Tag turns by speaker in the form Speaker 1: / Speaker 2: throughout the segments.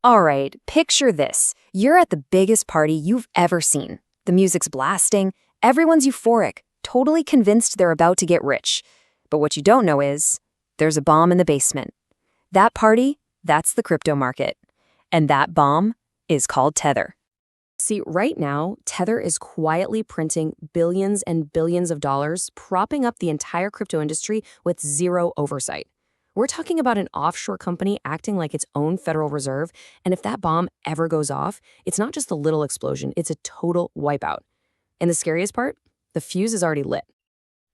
Speaker 1: All right, picture this. You're at the biggest party you've ever seen. The music's blasting, everyone's euphoric, totally convinced they're about to get rich. But what you don't know is, there's a bomb in the basement. That party, that's the crypto market. And that bomb is called Tether. See, right now, Tether is quietly printing billions and billions of dollars, propping up the entire crypto industry with zero oversight. We're talking about an offshore company acting like its own Federal Reserve, and if that bomb ever goes off, it's not just a little explosion, it's a total wipeout. And the scariest part? The fuse is already lit.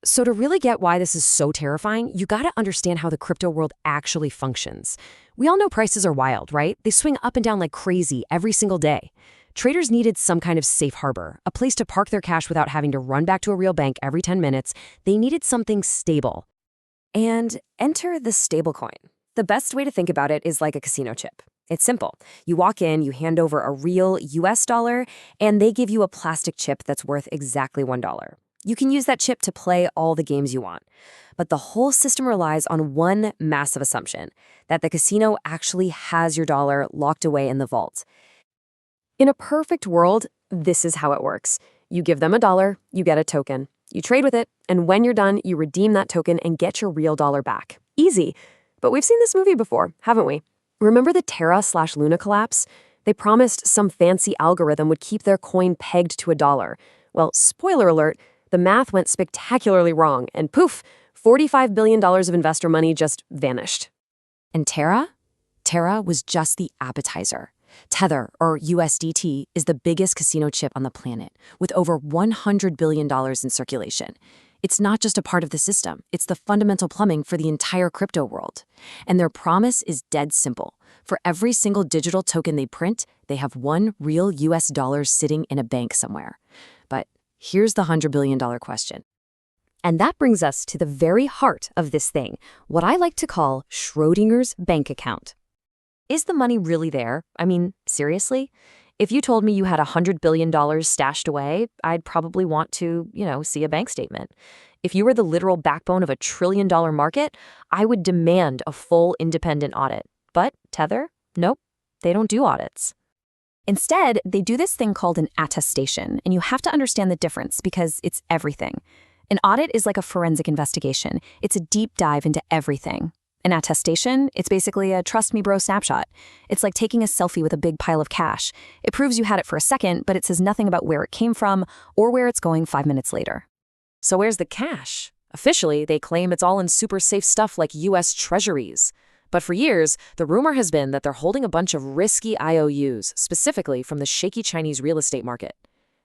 Speaker 1: So to really get why this is so terrifying, you gotta understand how the crypto world actually functions. We all know prices are wild, right? They swing up and down like crazy every single day. Traders needed some kind of safe harbor, a place to park their cash without having to run back to a real bank every 10 minutes. They needed something stable. And enter the stablecoin. The best way to think about it is like a casino chip. It's simple. You walk in, you hand over a real US dollar, and they give you a plastic chip that's worth exactly $1. You can use that chip to play all the games you want. But the whole system relies on one massive assumption, that the casino actually has your dollar locked away in the vault. In a perfect world, this is how it works. You give them $1, you get a token. You trade with it, and when you're done, you redeem that token and get your real dollar back. Easy. But we've seen this movie before, haven't we? Remember the Terra/Luna collapse? They promised some fancy algorithm would keep their coin pegged to $1. Well, spoiler alert, the math went spectacularly wrong, and poof, $45 billion of investor money just vanished. And Terra? Terra was just the appetizer. Tether, or USDT, is the biggest casino chip on the planet, with over $100 billion in circulation. It's not just a part of the system, it's the fundamental plumbing for the entire crypto world. And their promise is dead simple. For every single digital token they print, they have one real US dollar sitting in a bank somewhere. But here's the $100 billion question. And that brings us to the very heart of this thing, what I like to call Schrodinger's bank account. Is the money really there? I mean, seriously? If you told me you had $100 billion stashed away, I'd probably want to, see a bank statement. If you were the literal backbone of a $1 trillion market, I would demand a full independent audit. But Tether? Nope, they don't do audits. Instead, they do this thing called an attestation, and you have to understand the difference because it's everything. An audit is like a forensic investigation. It's a deep dive into everything. An attestation, it's basically a trust me bro snapshot. It's like taking a selfie with a big pile of cash. It proves you had it for a second, but it says nothing about where it came from or where it's going 5 minutes later. So where's the cash? Officially, they claim it's all in super safe stuff like US treasuries. But for years, the rumor has been that they're holding a bunch of risky IOUs, specifically from the shaky Chinese real estate market.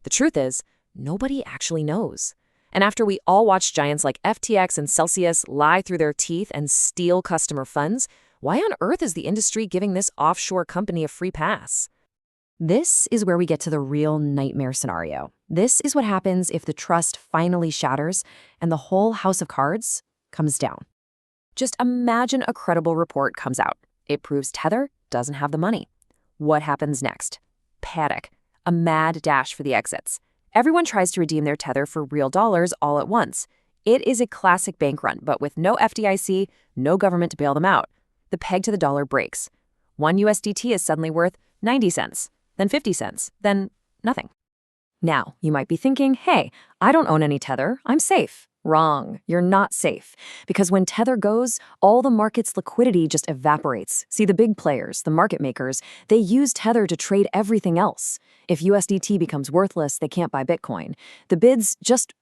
Speaker 1: The truth is, nobody actually knows. And after we all watched giants like FTX and Celsius lie through their teeth and steal customer funds, why on earth is the industry giving this offshore company a free pass? This is where we get to the real nightmare scenario. This is what happens if the trust finally shatters and the whole house of cards comes down. Just imagine a credible report comes out. It proves Tether doesn't have the money. What happens next? Panic. A mad dash for the exits. Everyone tries to redeem their Tether for real dollars all at once. It is a classic bank run, but with no FDIC, no government to bail them out. The peg to the dollar breaks. One USDT is suddenly worth 90 cents, then 50 cents, then nothing. Now, you might be thinking, hey, I don't own any Tether, I'm safe. Wrong, you're not safe. Because when Tether goes, all the market's liquidity just evaporates. See, the big players, the market makers, they use Tether to trade everything else. If USDT becomes worthless, they can't buy Bitcoin. The bids just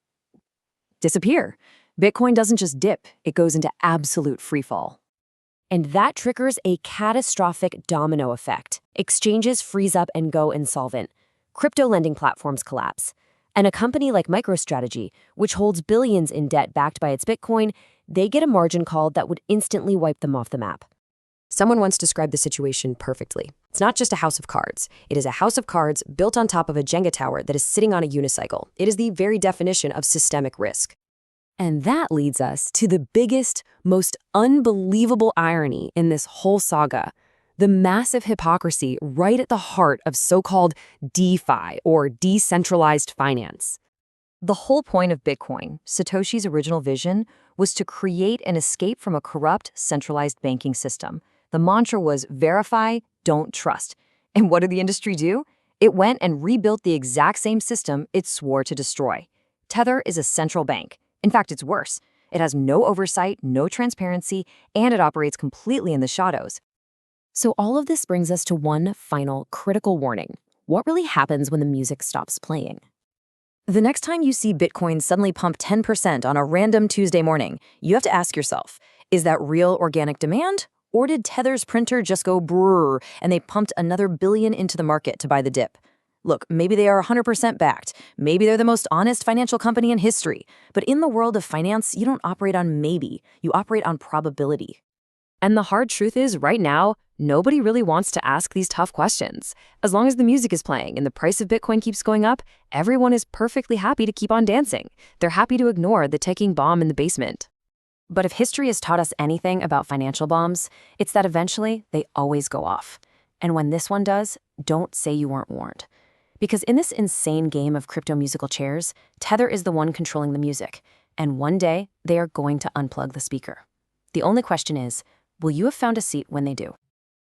Speaker 1: disappear. Bitcoin doesn't just dip, it goes into absolute freefall. And that triggers a catastrophic domino effect. Exchanges freeze up and go insolvent. Crypto lending platforms collapse. And a company like MicroStrategy, which holds billions in debt backed by its Bitcoin, they get a margin call that would instantly wipe them off the map. Someone once described the situation perfectly. It's not just a house of cards. It is a house of cards built on top of a Jenga tower that is sitting on a unicycle. It is the very definition of systemic risk. And that leads us to the biggest, most unbelievable irony in this whole saga. The massive hypocrisy right at the heart of so-called DeFi, or decentralized finance. The whole point of Bitcoin, Satoshi's original vision, was to create an escape from a corrupt, centralized banking system. The mantra was verify, don't trust. And what did the industry do? It went and rebuilt the exact same system it swore to destroy. Tether is a central bank. In fact, it's worse. It has no oversight, no transparency, and it operates completely in the shadows. So all of this brings us to one final critical warning. What really happens when the music stops playing? The next time you see Bitcoin suddenly pump 10% on a random Tuesday morning, you have to ask yourself, is that real organic demand? Or did Tether's printer just go brrr and they pumped another billion into the market to buy the dip? Look, maybe they are 100% backed. Maybe they're the most honest financial company in history. But in the world of finance, you don't operate on maybe. You operate on probability. And the hard truth is, right now, nobody really wants to ask these tough questions. As long as the music is playing and the price of Bitcoin keeps going up, everyone is perfectly happy to keep on dancing. They're happy to ignore the ticking bomb in the basement. But if history has taught us anything about financial bombs, it's that eventually they always go off. And when this one does, don't say you weren't warned. Because in this insane game of crypto musical chairs, Tether is the one controlling the music. And one day, they are going to unplug the speaker. The only question is, will you have found a seat when they do?